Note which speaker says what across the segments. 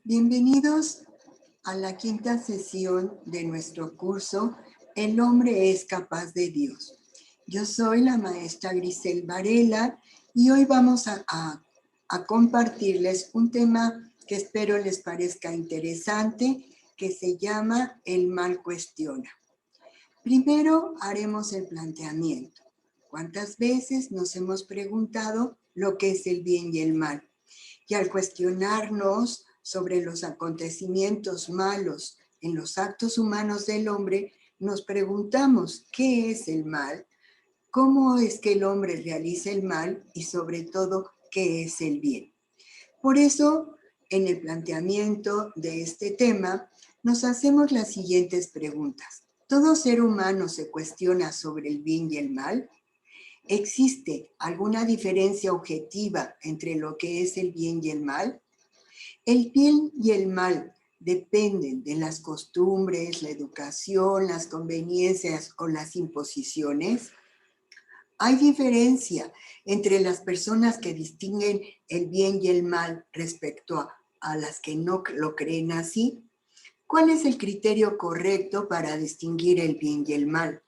Speaker 1: Bienvenidos a la quinta sesión de nuestro curso El hombre es capaz de Dios. Yo soy la maestra Grisel Varela y hoy vamos a compartirles un tema que espero les parezca interesante, que se llama El mal cuestiona. Primero haremos el planteamiento. ¿Cuántas veces nos hemos preguntado lo que es el bien y el mal? Y al cuestionarnos sobre los acontecimientos malos en los actos humanos del hombre, nos preguntamos qué es el mal, cómo es que el hombre realiza el mal y sobre todo qué es el bien. Por eso, en el planteamiento de este tema, nos hacemos las siguientes preguntas. ¿Todo ser humano se cuestiona sobre el bien y el mal? ¿Existe alguna diferencia objetiva entre lo que es el bien y el mal? El bien y el mal dependen de las costumbres, la educación, las conveniencias o las imposiciones. ¿Hay diferencia entre las personas que distinguen el bien y el mal respecto a las que no lo creen así? ¿Cuál es el criterio correcto para distinguir el bien y el mal?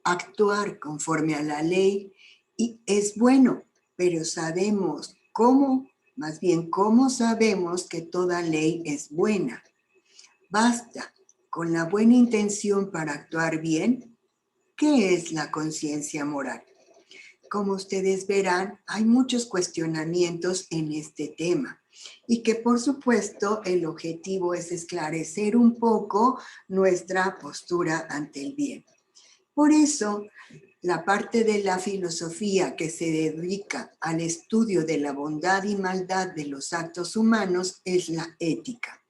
Speaker 1: Actuar conforme a la ley y es bueno, pero sabemos cómo, más bien cómo sabemos que toda ley es buena. ¿Basta con la buena intención para actuar bien? ¿Qué es la conciencia moral? Como ustedes verán, hay muchos cuestionamientos en este tema y que por supuesto el objetivo es esclarecer un poco nuestra postura ante el bien. Por eso, la parte de la filosofía que se dedica al estudio de la bondad y maldad de los actos humanos es la ética,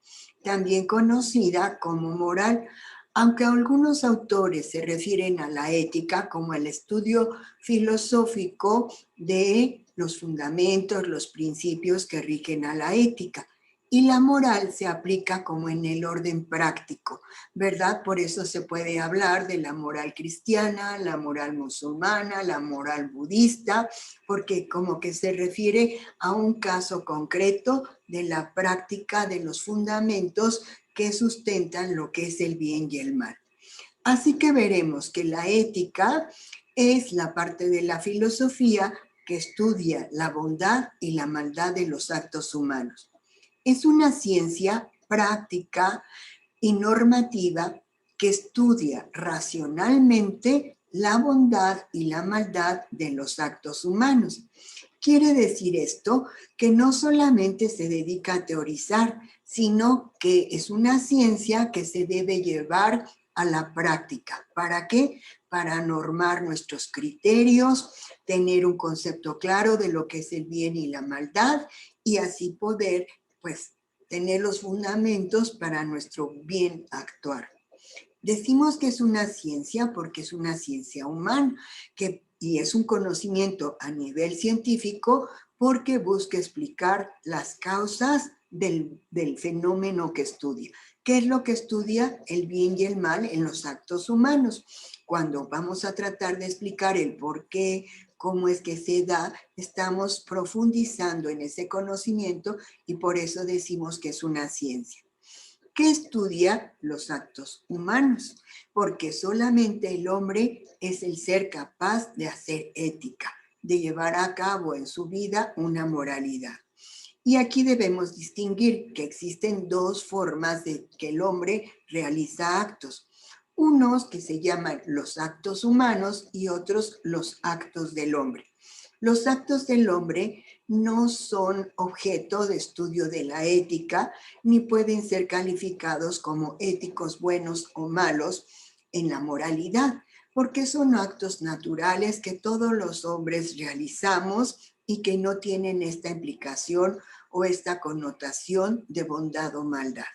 Speaker 1: también conocida como moral, aunque algunos autores se refieren a la ética como el estudio filosófico de los fundamentos, los principios que rigen a la ética. Y la moral se aplica como en el orden práctico, ¿verdad? Por eso se puede hablar de la moral cristiana, la moral musulmana, la moral budista, porque como que se refiere a un caso concreto de la práctica de los fundamentos que sustentan lo que es el bien y el mal. Así que veremos que la ética es la parte de la filosofía que estudia la bondad y la maldad de los actos humanos. Es una ciencia práctica y normativa que estudia racionalmente la bondad y la maldad de los actos humanos. Quiere decir esto que no solamente se dedica a teorizar, sino que es una ciencia que se debe llevar a la práctica. ¿Para qué? Para normar nuestros criterios, tener un concepto claro de lo que es el bien y la maldad y así poder, pues, tener los fundamentos para nuestro bien actuar. Decimos que es una ciencia porque es una ciencia humana y es un conocimiento a nivel científico porque busca explicar las causas del fenómeno que estudia. ¿Qué es lo que estudia? El bien y el mal en los actos humanos. Cuando vamos a tratar de explicar el por qué, cómo es que se da, estamos profundizando en ese conocimiento y por eso decimos que es una ciencia que estudia los actos humanos, porque solamente el hombre es el ser capaz de hacer ética, de llevar a cabo en su vida una moralidad. Y aquí debemos distinguir que existen dos formas de que el hombre realiza actos. Unos que se llaman los actos humanos y otros los actos del hombre. Los actos del hombre no son objeto de estudio de la ética ni pueden ser calificados como éticos buenos o malos en la moralidad, porque son actos naturales que todos los hombres realizamos y que no tienen esta implicación o esta connotación de bondad o maldad.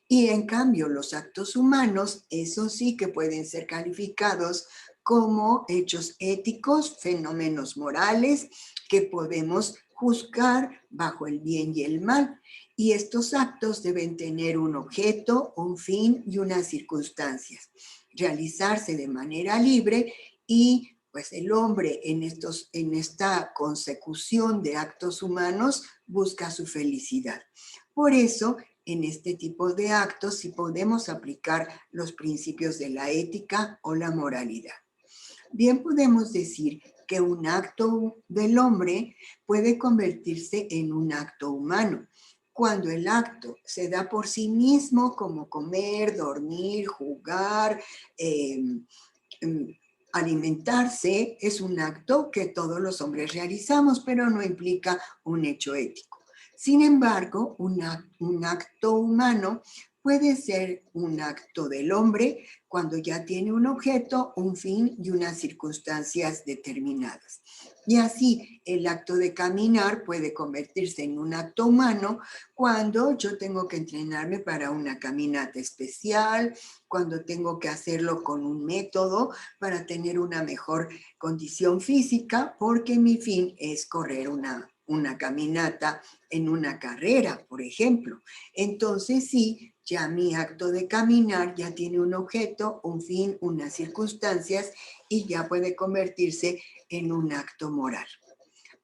Speaker 1: Y en cambio, los actos humanos, eso sí que pueden ser calificados como hechos éticos, fenómenos morales que podemos juzgar bajo el bien y el mal. Y estos actos deben tener un objeto, un fin y unas circunstancias. Realizarse de manera libre y pues el hombre en esta consecución de actos humanos busca su felicidad. Por eso en este tipo de actos si podemos aplicar los principios de la ética o la moralidad. Bien podemos decir que un acto del hombre puede convertirse en un acto humano cuando el acto se da por sí mismo, como comer, dormir, jugar, alimentarse. Es un acto que todos los hombres realizamos, pero no implica un hecho ético. Sin embargo, un acto humano puede ser un acto del hombre cuando ya tiene un objeto, un fin y unas circunstancias determinadas. Y así el acto de caminar puede convertirse en un acto humano cuando yo tengo que entrenarme para una caminata especial, cuando tengo que hacerlo con un método para tener una mejor condición física, porque mi fin es correr una caminata en una carrera, por ejemplo. Entonces sí, ya mi acto de caminar ya tiene un objeto, un fin, unas circunstancias y ya puede convertirse en un acto moral.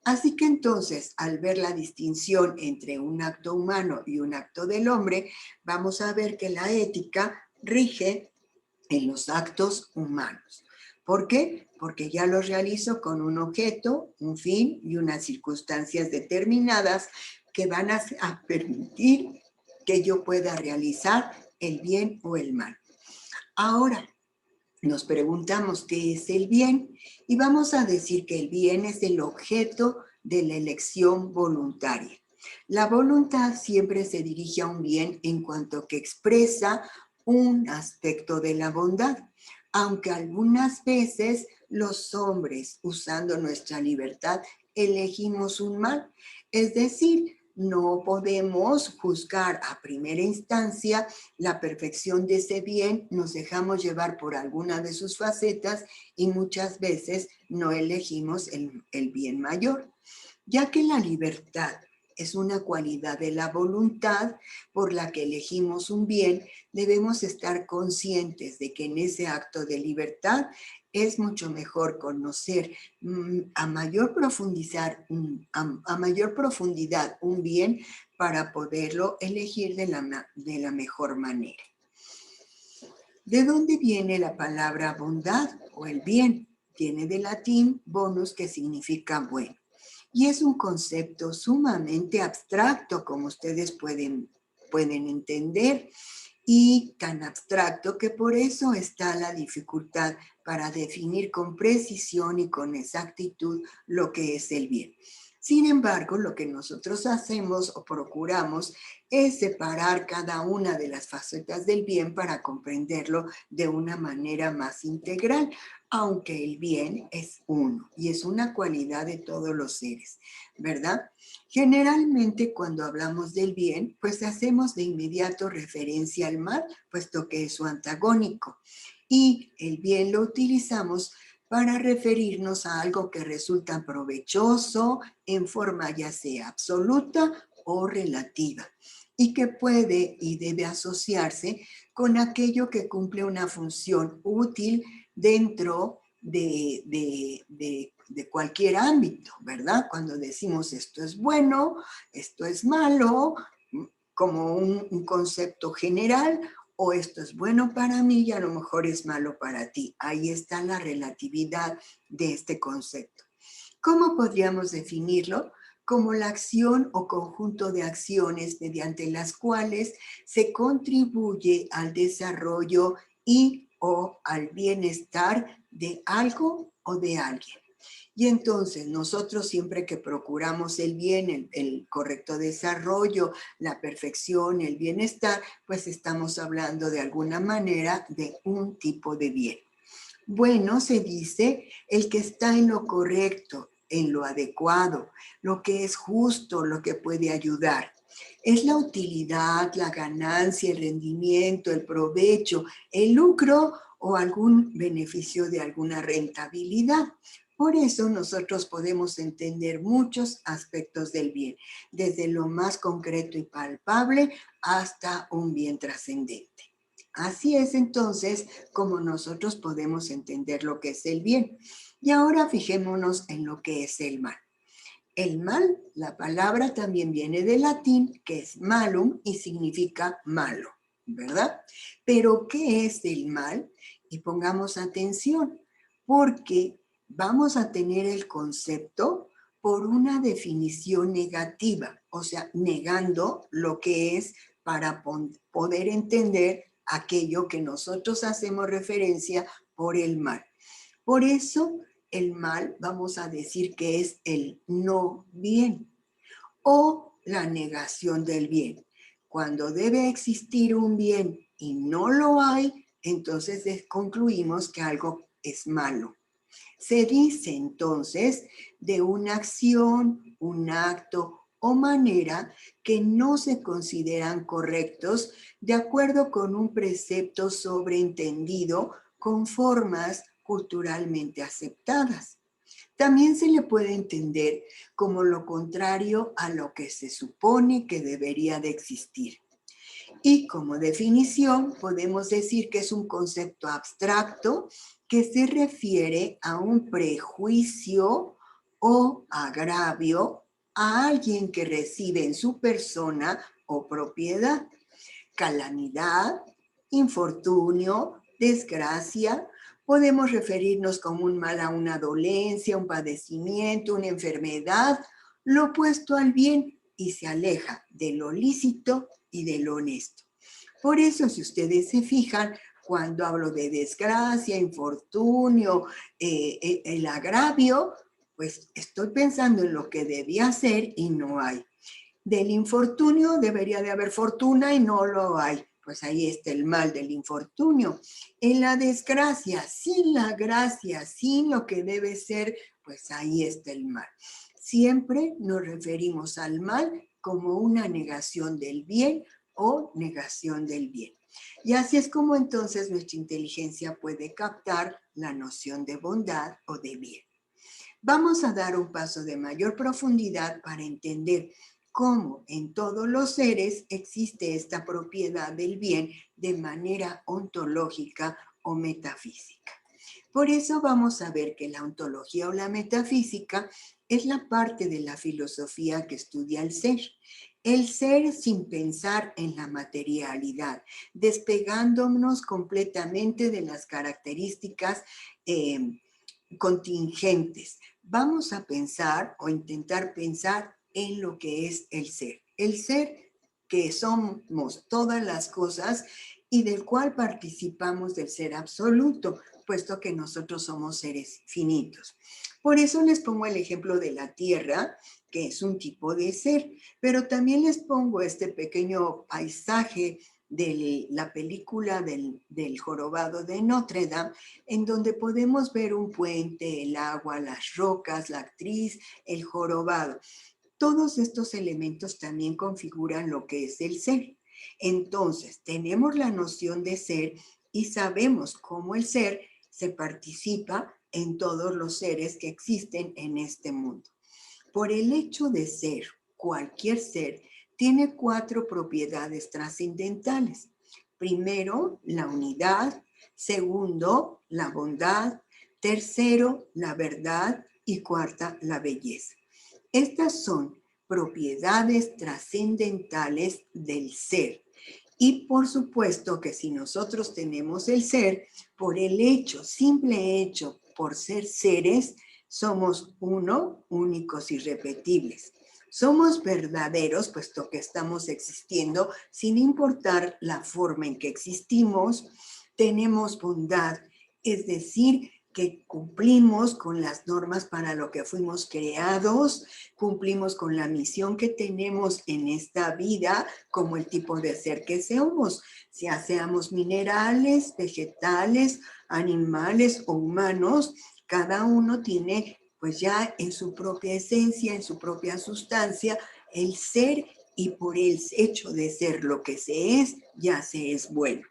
Speaker 1: Así que entonces, al ver la distinción entre un acto humano y un acto del hombre, vamos a ver que la ética rige en los actos humanos. ¿Por qué? Porque ya los realizo con un objeto, un fin y unas circunstancias determinadas que van a permitir que yo pueda realizar el bien o el mal. Ahora, nos preguntamos qué es el bien y vamos a decir que el bien es el objeto de la elección voluntaria. La voluntad siempre se dirige a un bien en cuanto que expresa un aspecto de la bondad, aunque algunas veces los hombres, usando nuestra libertad, elegimos un mal. Es decir, no podemos juzgar a primera instancia la perfección de ese bien, nos dejamos llevar por alguna de sus facetas y muchas veces no elegimos el bien mayor. Ya que la libertad es una cualidad de la voluntad por la que elegimos un bien, debemos estar conscientes de que en ese acto de libertad es mucho mejor conocer a mayor profundidad un bien para poderlo elegir de la mejor manera. ¿De dónde viene la palabra bondad o el bien? Viene del latín bonus, que significa bueno. Y es un concepto sumamente abstracto, como ustedes pueden entender, y tan abstracto que por eso está la dificultad para definir con precisión y con exactitud lo que es el bien. Sin embargo, lo que nosotros hacemos o procuramos es separar cada una de las facetas del bien para comprenderlo de una manera más integral, aunque el bien es uno y es una cualidad de todos los seres, ¿verdad? Generalmente cuando hablamos del bien, pues hacemos de inmediato referencia al mal, puesto que es su antagónico. Y el bien lo utilizamos para referirnos a algo que resulta provechoso en forma ya sea absoluta o relativa, y que puede y debe asociarse con aquello que cumple una función útil dentro de cualquier ámbito, ¿verdad? Cuando decimos esto es bueno, esto es malo, como un concepto general, o esto es bueno para mí y a lo mejor es malo para ti. Ahí está la relatividad de este concepto. ¿Cómo podríamos definirlo? Como la acción o conjunto de acciones mediante las cuales se contribuye al desarrollo y o al bienestar de algo o de alguien. Y entonces nosotros siempre que procuramos el bien, el correcto desarrollo, la perfección, el bienestar, pues estamos hablando de alguna manera de un tipo de bien. Bueno, se dice el que está en lo correcto, en lo adecuado, lo que es justo, lo que puede ayudar. Es la utilidad, la ganancia, el rendimiento, el provecho, el lucro o algún beneficio de alguna rentabilidad. Por eso nosotros podemos entender muchos aspectos del bien, desde lo más concreto y palpable hasta un bien trascendente. Así es entonces como nosotros podemos entender lo que es el bien. Y ahora fijémonos en lo que es el mal. El mal, la palabra también viene del latín, que es malum y significa malo, ¿verdad? Pero ¿qué es el mal? Y pongamos atención, porque vamos a tener el concepto por una definición negativa, o sea, negando lo que es para poder entender aquello que nosotros hacemos referencia por el mal. Por eso el mal vamos a decir que es el no bien o la negación del bien. Cuando debe existir un bien y no lo hay, entonces concluimos que algo es malo. Se dice entonces de una acción, un acto o manera que no se consideran correctos de acuerdo con un precepto sobreentendido con formas culturalmente aceptadas. También se le puede entender como lo contrario a lo que se supone que debería de existir. Y como definición podemos decir que es un concepto abstracto que se refiere a un prejuicio o agravio a alguien que recibe en su persona o propiedad calamidad, infortunio, desgracia. Podemos referirnos como un mal a una dolencia, un padecimiento, una enfermedad, lo opuesto al bien y se aleja de lo lícito y de lo honesto. Por eso, si ustedes se fijan, cuando hablo de desgracia, infortunio, el agravio, pues estoy pensando en lo que debía ser y no hay. Del infortunio debería de haber fortuna y no lo hay. Pues ahí está el mal del infortunio. En la desgracia, sin la gracia, sin lo que debe ser, pues ahí está el mal. Siempre nos referimos al mal como una negación del bien o negación del bien. Y así es como entonces nuestra inteligencia puede captar la noción de bondad o de bien. Vamos a dar un paso de mayor profundidad para entender cómo en todos los seres existe esta propiedad del bien de manera ontológica o metafísica. Por eso vamos a ver que la ontología o la metafísica es la parte de la filosofía que estudia el ser sin pensar en la materialidad, despegándonos completamente de las características contingentes. Vamos a pensar o intentar pensar en lo que es el ser. El ser que somos todas las cosas y del cual participamos del ser absoluto, puesto que nosotros somos seres finitos. Por eso les pongo el ejemplo de la Tierra, que es un tipo de ser, pero también les pongo este pequeño paisaje de la película del jorobado de Notre Dame, en donde podemos ver un puente, el agua, las rocas, la actriz, el jorobado. Todos estos elementos también configuran lo que es el ser. Entonces, tenemos la noción de ser y sabemos cómo el ser se participa en todos los seres que existen en este mundo. Por el hecho de ser, cualquier ser tiene 4 propiedades trascendentales. Primero, la unidad. Segundo, la bondad. Tercero, la verdad. Y cuarta, la belleza. Estas son propiedades trascendentales del ser. Y por supuesto que si nosotros tenemos el ser, por el hecho, simple hecho, por ser seres, somos uno, únicos y irrepetibles. Somos verdaderos, puesto que estamos existiendo, sin importar la forma en que existimos. Tenemos bondad, es decir, que cumplimos con las normas para lo que fuimos creados, cumplimos con la misión que tenemos en esta vida, como el tipo de ser que seamos, ya seamos minerales, vegetales, animales o humanos, cada uno tiene pues ya en su propia esencia, en su propia sustancia, el ser, y por el hecho de ser lo que se es, ya se es bueno.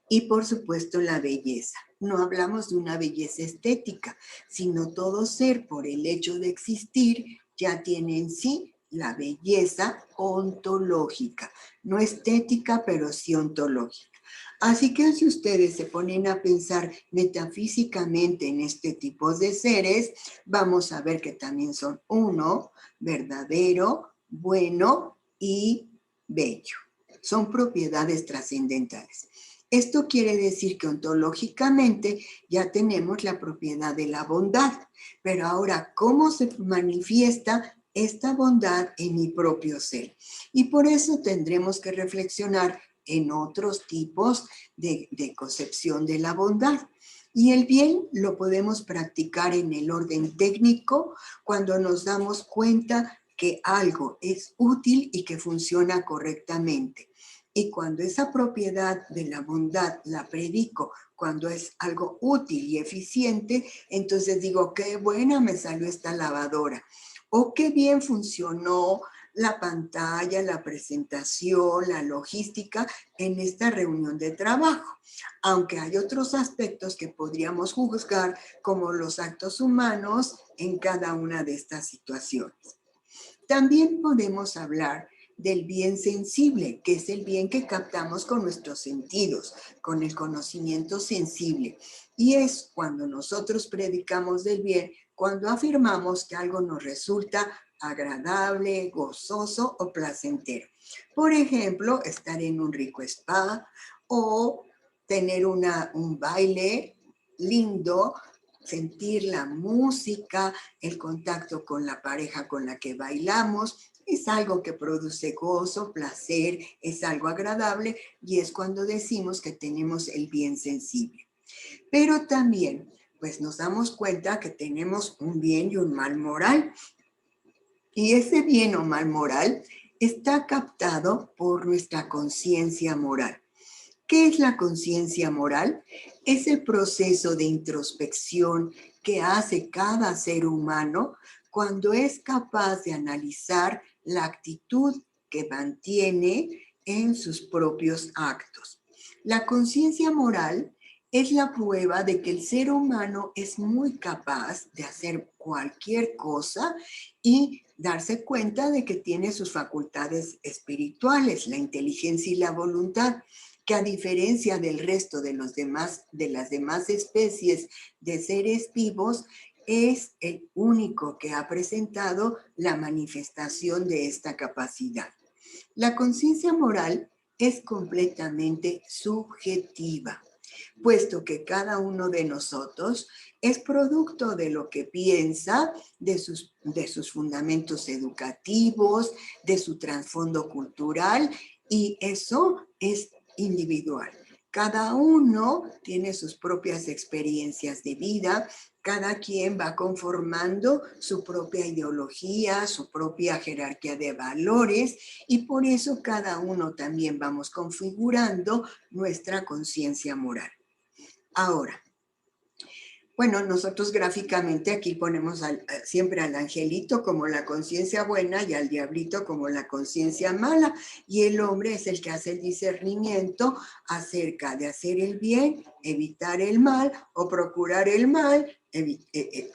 Speaker 1: Y por supuesto la belleza. No hablamos de una belleza estética, sino todo ser por el hecho de existir ya tiene en sí la belleza ontológica. No estética, pero sí ontológica. Así que si ustedes se ponen a pensar metafísicamente en este tipo de seres, vamos a ver que también son uno, verdadero, bueno y bello. Son propiedades trascendentales. Esto quiere decir que ontológicamente ya tenemos la propiedad de la bondad, pero ahora, ¿cómo se manifiesta esta bondad en mi propio ser? Y por eso tendremos que reflexionar en otros tipos de concepción de la bondad. Y el bien lo podemos practicar en el orden técnico cuando nos damos cuenta que algo es útil y que funciona correctamente. Y cuando esa propiedad de la bondad la predico, cuando es algo útil y eficiente, entonces digo, qué buena me salió esta lavadora. O qué bien funcionó la pantalla, la presentación, la logística en esta reunión de trabajo. Aunque hay otros aspectos que podríamos juzgar como los actos humanos en cada una de estas situaciones. También podemos hablar del bien sensible, que es el bien que captamos con nuestros sentidos, con el conocimiento sensible. Y es cuando nosotros predicamos del bien, cuando afirmamos que algo nos resulta agradable, gozoso o placentero. Por ejemplo, estar en un rico spa o tener un baile lindo, sentir la música, el contacto con la pareja con la que bailamos, es algo que produce gozo, placer, es algo agradable y es cuando decimos que tenemos el bien sensible. Pero también, pues nos damos cuenta que tenemos un bien y un mal moral. Y ese bien o mal moral está captado por nuestra conciencia moral. ¿Qué es la conciencia moral? Es el proceso de introspección que hace cada ser humano cuando es capaz de analizar la actitud que mantiene en sus propios actos. La conciencia moral es la prueba de que el ser humano es muy capaz de hacer cualquier cosa y darse cuenta de que tiene sus facultades espirituales, la inteligencia y la voluntad, que a diferencia del resto de las demás especies de seres vivos, es el único que ha presentado la manifestación de esta capacidad. La conciencia moral es completamente subjetiva, puesto que cada uno de nosotros es producto de lo que piensa, de sus fundamentos educativos, de su trasfondo cultural, y eso es individual. Cada uno tiene sus propias experiencias de vida, cada quien va conformando su propia ideología, su propia jerarquía de valores, y por eso cada uno también vamos configurando nuestra conciencia moral. Ahora, bueno, nosotros gráficamente aquí ponemos siempre al angelito como la conciencia buena y al diablito como la conciencia mala, y el hombre es el que hace el discernimiento acerca de hacer el bien, evitar el mal o procurar el mal,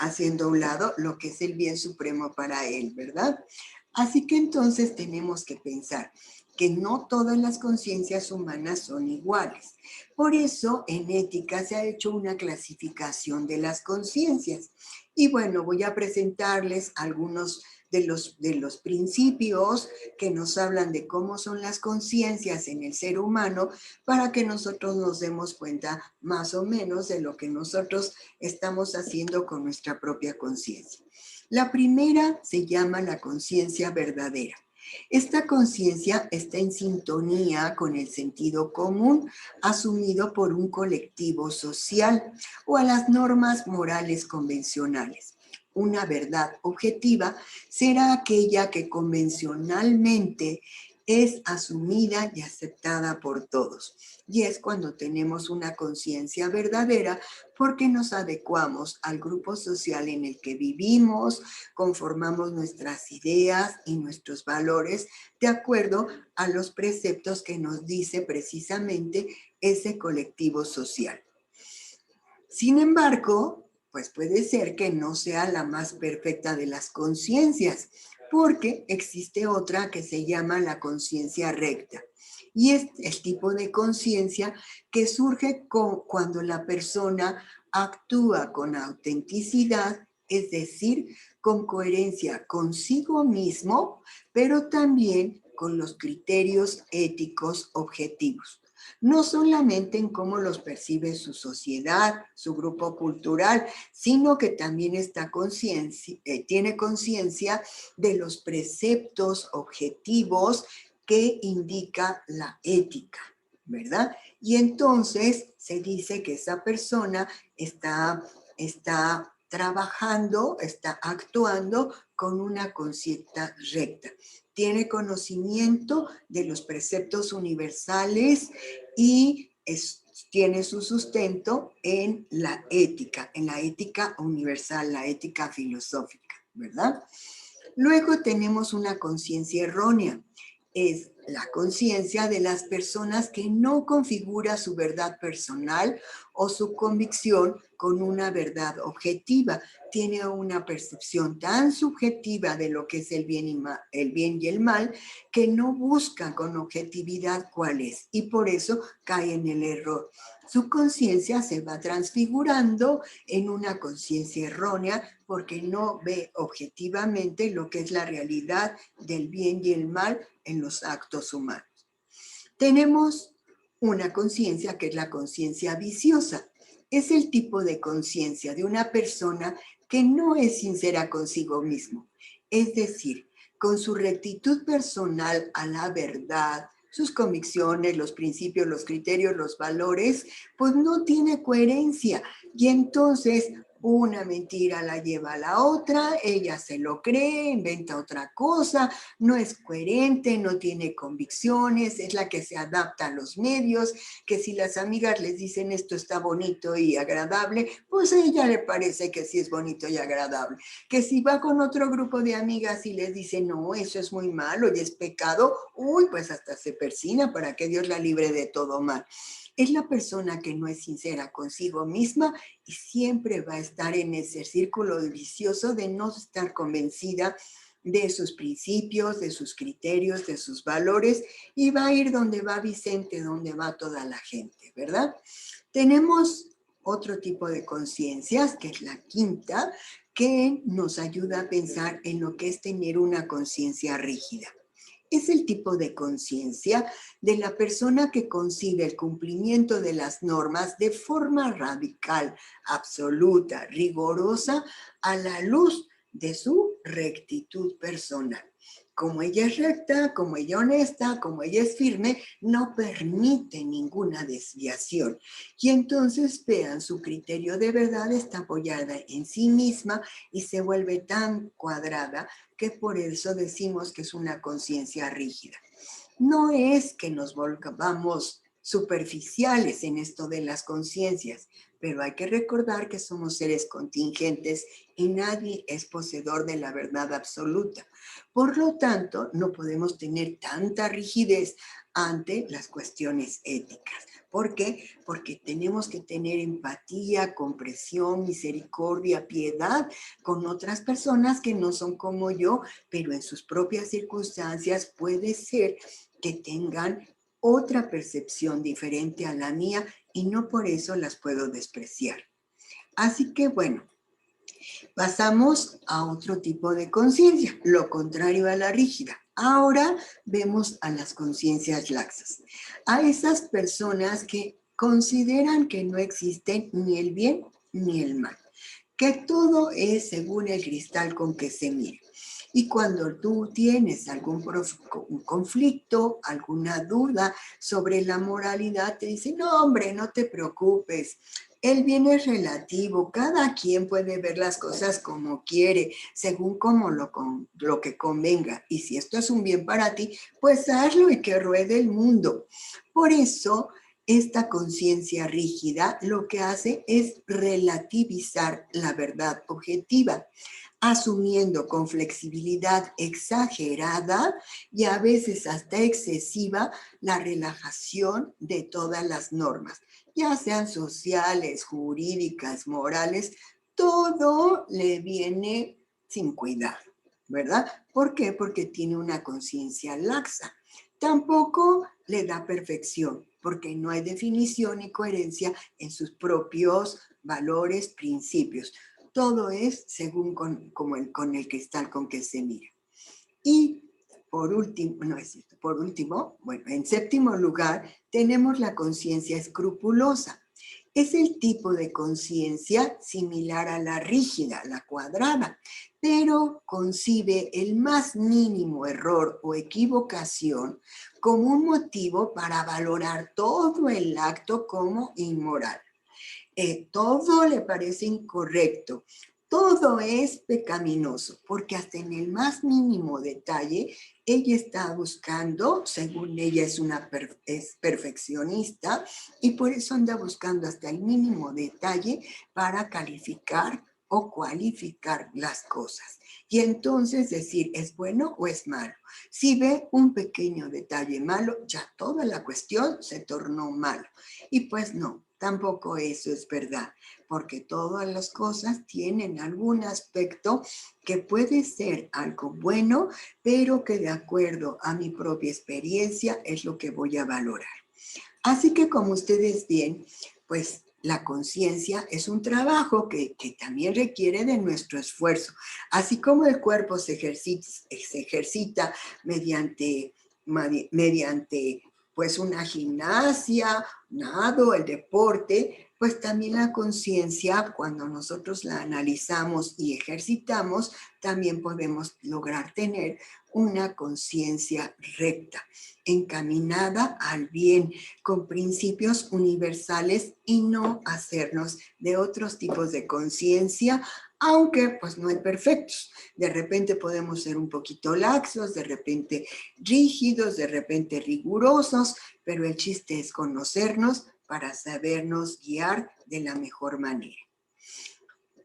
Speaker 1: haciendo a un lado lo que es el bien supremo para él, ¿verdad? Así que entonces tenemos que pensar que no todas las conciencias humanas son iguales. Por eso en ética se ha hecho una clasificación de las conciencias. Y bueno, voy a presentarles algunos de los principios que nos hablan de cómo son las conciencias en el ser humano para que nosotros nos demos cuenta más o menos de lo que nosotros estamos haciendo con nuestra propia conciencia. La primera se llama la conciencia verdadera. Esta conciencia está en sintonía con el sentido común asumido por un colectivo social o a las normas morales convencionales. Una verdad objetiva será aquella que convencionalmente es asumida y aceptada por todos. Y es cuando tenemos una conciencia verdadera porque nos adecuamos al grupo social en el que vivimos, conformamos nuestras ideas y nuestros valores de acuerdo a los preceptos que nos dice precisamente ese colectivo social. Sin embargo, pues puede ser que no sea la más perfecta de las conciencias, porque existe otra que se llama la conciencia recta. Y es el tipo de conciencia que surge cuando la persona actúa con autenticidad, es decir, con coherencia consigo mismo, pero también con los criterios éticos objetivos. No solamente en cómo los percibe su sociedad, su grupo cultural, sino que también tiene conciencia de los preceptos objetivos que indica la ética, ¿verdad? Y entonces se dice que esa persona está trabajando, está actuando con una conciencia recta. Tiene conocimiento de los preceptos universales y tiene su sustento en la ética universal, la ética filosófica, ¿verdad? Luego tenemos una conciencia errónea. Es la conciencia de las personas que no configura su verdad personal o su convicción con una verdad objetiva. Tiene una percepción tan subjetiva de lo que es el bien y el mal que no busca con objetividad cuál es y por eso cae en el error. Su conciencia se va transfigurando en una conciencia errónea porque no ve objetivamente lo que es la realidad del bien y el mal en los actos humanos. Tenemos una conciencia que es la conciencia viciosa. Es el tipo de conciencia de una persona que no es sincera consigo mismo. Es decir, con su rectitud personal a la verdad, sus convicciones, los principios, los criterios, los valores, pues no tiene coherencia. Y entonces una mentira la lleva a la otra, ella se lo cree, inventa otra cosa, no es coherente, no tiene convicciones, es la que se adapta a los medios, que si las amigas les dicen esto está bonito y agradable, pues a ella le parece que sí es bonito y agradable. Que si va con otro grupo de amigas y les dice no, eso es muy malo y es pecado, uy, pues hasta se persina para que Dios la libre de todo mal. Es la persona que no es sincera consigo misma y siempre va a estar en ese círculo vicioso de no estar convencida de sus principios, de sus criterios, de sus valores, y va a ir donde va Vicente, donde va toda la gente, ¿verdad? Tenemos otro tipo de conciencias, que es la quinta, que nos ayuda a pensar en lo que es tener una conciencia rígida. Es el tipo de conciencia de la persona que concibe el cumplimiento de las normas de forma radical, absoluta, rigorosa, a la luz de su rectitud personal. Como ella es recta, como ella es honesta, como ella es firme, no permite ninguna desviación. Y entonces vean, su criterio de verdad está apoyada en sí misma y se vuelve tan cuadrada que por eso decimos que es una conciencia rígida. No es que nos volvamos superficiales en esto de las conciencias, pero hay que recordar que somos seres contingentes y nadie es poseedor de la verdad absoluta. Por lo tanto, no podemos tener tanta rigidez ante las cuestiones éticas. ¿Por qué? Porque tenemos que tener empatía, comprensión, misericordia, piedad con otras personas que no son como yo, pero en sus propias circunstancias puede ser que tengan otra percepción diferente a la mía y no por eso las puedo despreciar. Así que bueno, pasamos a otro tipo de conciencia, lo contrario a la rígida. Ahora vemos a las conciencias laxas, a esas personas que consideran que no existen ni el bien ni el mal, que todo es según el cristal con que se mira. Y cuando tú tienes algún conflicto, alguna duda sobre la moralidad, te dicen, no hombre, no te preocupes, el bien es relativo, cada quien puede ver las cosas como quiere, según como lo que convenga. Y si esto es un bien para ti, pues hazlo y que ruede el mundo. Por eso, esta conciencia rígida lo que hace es relativizar la verdad objetiva, asumiendo con flexibilidad exagerada y a veces hasta excesiva la relajación de todas las normas, ya sean sociales, jurídicas, morales, todo le viene sin cuidado, ¿verdad? ¿Por qué? Porque tiene una conciencia laxa. Tampoco le da perfección, porque no hay definición ni coherencia en sus propios valores, principios. Todo es según con el cristal con que se mira. Y por último, no es cierto, por último, bueno, en séptimo lugar, tenemos la conciencia escrupulosa. Es el tipo de conciencia similar a la rígida, la cuadrada, pero concibe el más mínimo error o equivocación como un motivo para valorar todo el acto como inmoral. Todo le parece incorrecto, todo es pecaminoso, porque hasta en el más mínimo detalle, ella está buscando, según ella es perfeccionista, y por eso anda buscando hasta el mínimo detalle para calificar o cualificar las cosas. Y entonces decir, ¿es bueno o es malo? Si ve un pequeño detalle malo, ya toda la cuestión se tornó malo. Y pues no, tampoco eso es verdad, porque todas las cosas tienen algún aspecto que puede ser algo bueno, pero que de acuerdo a mi propia experiencia es lo que voy a valorar. Así que como ustedes ven, pues la conciencia es un trabajo que también requiere de nuestro esfuerzo. Así como el cuerpo se ejercita mediante pues una gimnasia, nado, el deporte, pues también la conciencia, cuando nosotros la analizamos y ejercitamos, también podemos lograr tener una conciencia recta, encaminada al bien, con principios universales y no hacernos de otros tipos de conciencia, aunque pues no hay perfectos. De repente podemos ser un poquito laxos, de repente rígidos, de repente rigurosos, pero el chiste es conocernos para sabernos guiar de la mejor manera.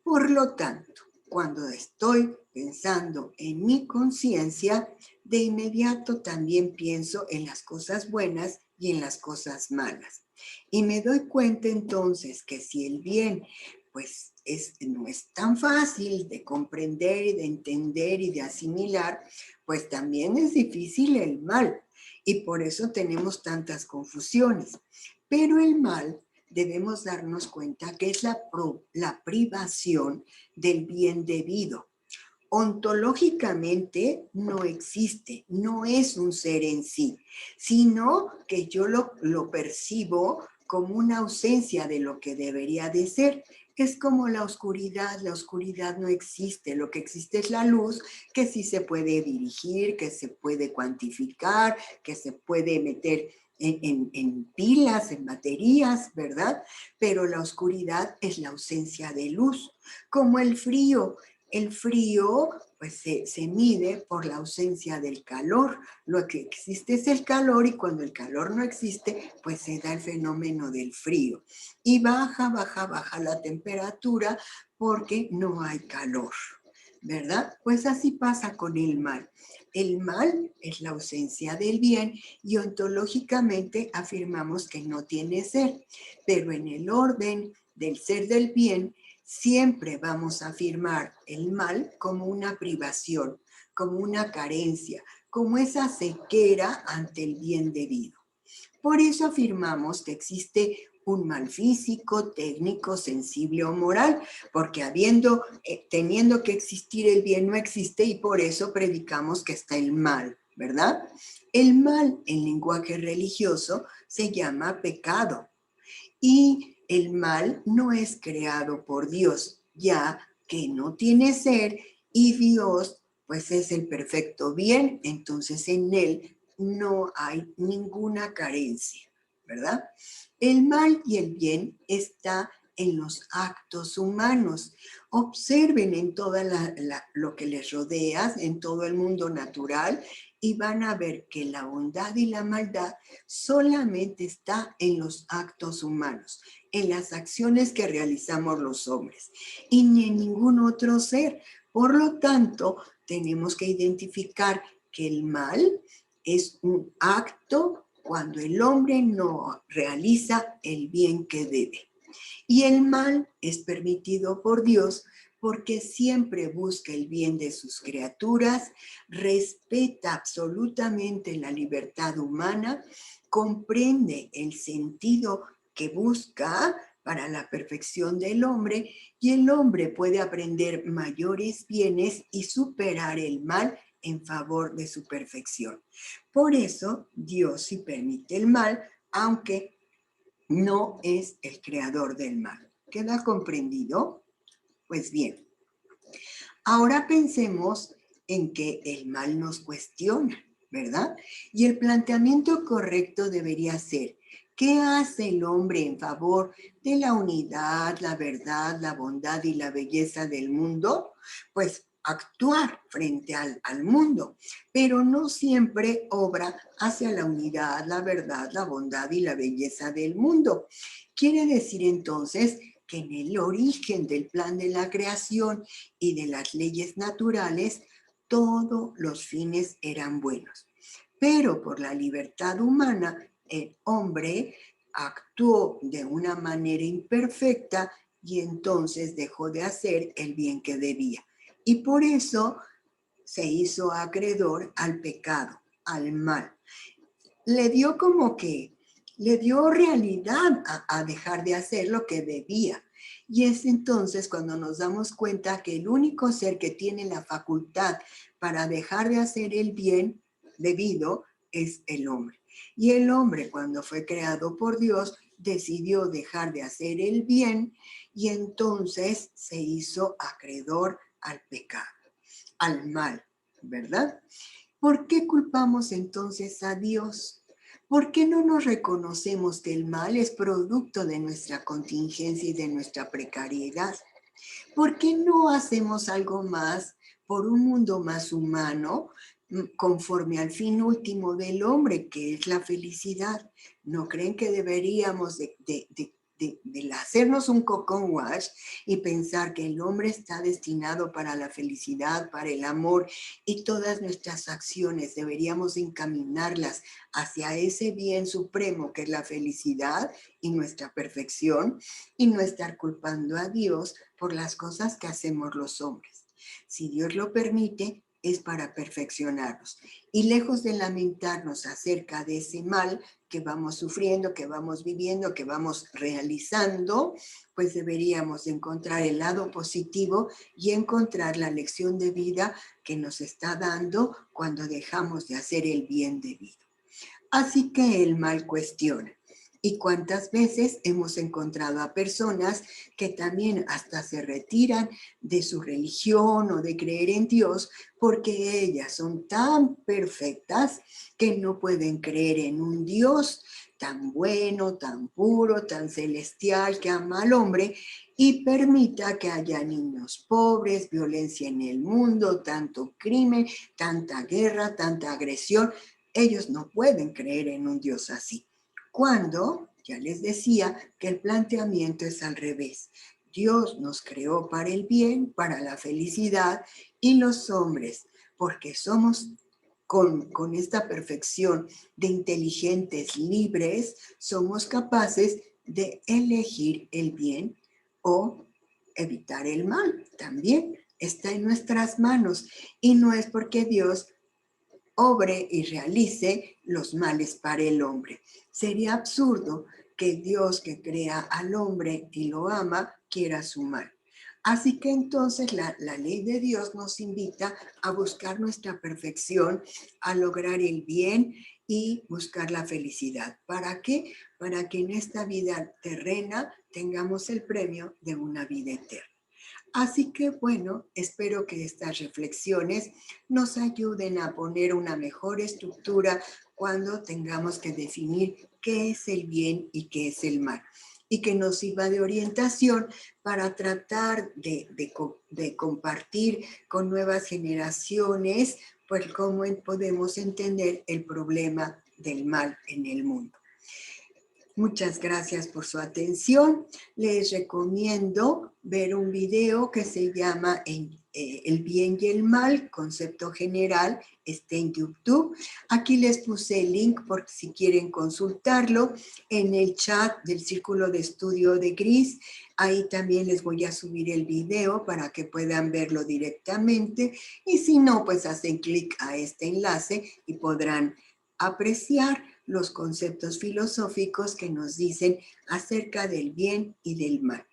Speaker 1: Por lo tanto, cuando estoy pensando en mi conciencia, de inmediato también pienso en las cosas buenas y en las cosas malas. Y me doy cuenta entonces que si el bien pues no es tan fácil de comprender y de entender y de asimilar, pues también es difícil el mal. Y por eso tenemos tantas confusiones. Pero el mal debemos darnos cuenta que es la privación del bien debido. Ontológicamente no existe, no es un ser en sí, sino que yo lo percibo como una ausencia de lo que debería de ser. Es como la oscuridad no existe, lo que existe es la luz, que sí se puede dirigir, que se puede cuantificar, que se puede meter en pilas, en baterías, ¿verdad? Pero la oscuridad es la ausencia de luz, como el frío. El frío pues se mide por la ausencia del calor. Lo que existe es el calor y cuando el calor no existe, pues se da el fenómeno del frío. Y baja la temperatura porque no hay calor, ¿verdad? Pues así pasa con el mal. El mal es la ausencia del bien y ontológicamente afirmamos que no tiene ser, pero en el orden del ser del bien, siempre vamos a afirmar el mal como una privación, como una carencia, como esa sequera ante el bien debido. Por eso afirmamos que existe un mal físico, técnico, sensible o moral, porque teniendo que existir el bien no existe y por eso predicamos que está el mal, ¿verdad? El mal en lenguaje religioso se llama pecado. Y el mal no es creado por Dios, ya que no tiene ser y Dios pues es el perfecto bien, entonces en él no hay ninguna carencia, ¿verdad? El mal y el bien está en los actos humanos. Observen en toda lo que les rodea, en todo el mundo natural, y van a ver que la bondad y la maldad solamente está en los actos humanos, en las acciones que realizamos los hombres y ni en ningún otro ser. Por lo tanto, tenemos que identificar que el mal es un acto cuando el hombre no realiza el bien que debe. Y el mal es permitido por Dios porque siempre busca el bien de sus criaturas, respeta absolutamente la libertad humana, comprende el sentido que busca para la perfección del hombre, y el hombre puede aprender mayores bienes y superar el mal en favor de su perfección. Por eso Dios sí permite el mal, aunque no es el creador del mal. ¿Queda comprendido? Pues bien, ahora pensemos en que el mal nos cuestiona, ¿verdad? Y el planteamiento correcto debería ser: ¿qué hace el hombre en favor de la unidad, la verdad, la bondad y la belleza del mundo? Pues actuar frente al mundo, pero no siempre obra hacia la unidad, la verdad, la bondad y la belleza del mundo. Quiere decir entonces que en el origen del plan de la creación y de las leyes naturales, todos los fines eran buenos. Pero por la libertad humana, el hombre actuó de una manera imperfecta y entonces dejó de hacer el bien que debía. Y por eso se hizo acreedor al pecado, al mal. Le dio le dio realidad a dejar de hacer lo que debía. Y es entonces cuando nos damos cuenta que el único ser que tiene la facultad para dejar de hacer el bien debido es el hombre. Y el hombre, cuando fue creado por Dios, decidió dejar de hacer el bien y entonces se hizo acreedor al pecado, al mal, ¿verdad? ¿Por qué culpamos entonces a Dios? ¿Por qué no nos reconocemos que el mal es producto de nuestra contingencia y de nuestra precariedad? ¿Por qué no hacemos algo más por un mundo más humano, conforme al fin último del hombre, que es la felicidad? ¿No creen que deberíamos de hacernos un cocón wash y pensar que el hombre está destinado para la felicidad, para el amor, y todas nuestras acciones deberíamos encaminarlas hacia ese bien supremo que es la felicidad y nuestra perfección, y no estar culpando a Dios por las cosas que hacemos los hombres? Si Dios lo permite, es para perfeccionarnos. Y lejos de lamentarnos acerca de ese mal que vamos sufriendo, que vamos viviendo, que vamos realizando, pues deberíamos encontrar el lado positivo y encontrar la lección de vida que nos está dando cuando dejamos de hacer el bien debido. Así que el mal cuestiona. ¿Y cuántas veces hemos encontrado a personas que también hasta se retiran de su religión o de creer en Dios porque ellas son tan perfectas que no pueden creer en un Dios tan bueno, tan puro, tan celestial, que ama al hombre y permita que haya niños pobres, violencia en el mundo, tanto crimen, tanta guerra, tanta agresión? Ellos no pueden creer en un Dios así. Cuando, ya les decía, que el planteamiento es al revés. Dios nos creó para el bien, para la felicidad, y los hombres, porque somos con esta perfección de inteligentes libres, somos capaces de elegir el bien o evitar el mal. También está en nuestras manos, y no es porque Dios obre y realice los males para el hombre. Sería absurdo que Dios, que crea al hombre y lo ama, quiera su mal. Así que entonces la ley de Dios nos invita a buscar nuestra perfección, a lograr el bien y buscar la felicidad. ¿Para qué? Para que en esta vida terrena tengamos el premio de una vida eterna. Así que bueno, espero que estas reflexiones nos ayuden a poner una mejor estructura cuando tengamos que definir qué es el bien y qué es el mal, y que nos sirva de orientación para tratar de compartir con nuevas generaciones, pues cómo podemos entender el problema del mal en el mundo. Muchas gracias por su atención. Les recomiendo ver un video que se llama El bien y el mal, concepto general, está en YouTube. Aquí les puse el link por si quieren consultarlo en el chat del Círculo de Estudio de Gris. Ahí también les voy a subir el video para que puedan verlo directamente. Y si no, pues hacen clic a este enlace y podrán apreciar los conceptos filosóficos que nos dicen acerca del bien y del mal.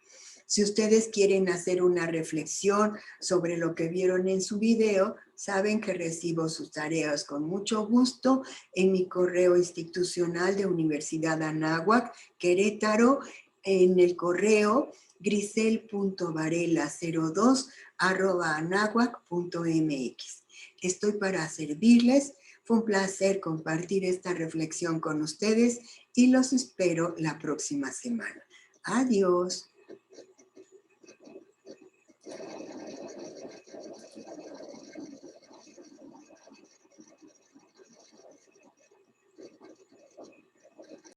Speaker 1: Si ustedes quieren hacer una reflexión sobre lo que vieron en su video, saben que recibo sus tareas con mucho gusto en mi correo institucional de Universidad Anáhuac, Querétaro, en el correo grisel.varela02@anahuac.mx. Estoy para servirles. Fue un placer compartir esta reflexión con ustedes y los espero la próxima semana. Adiós.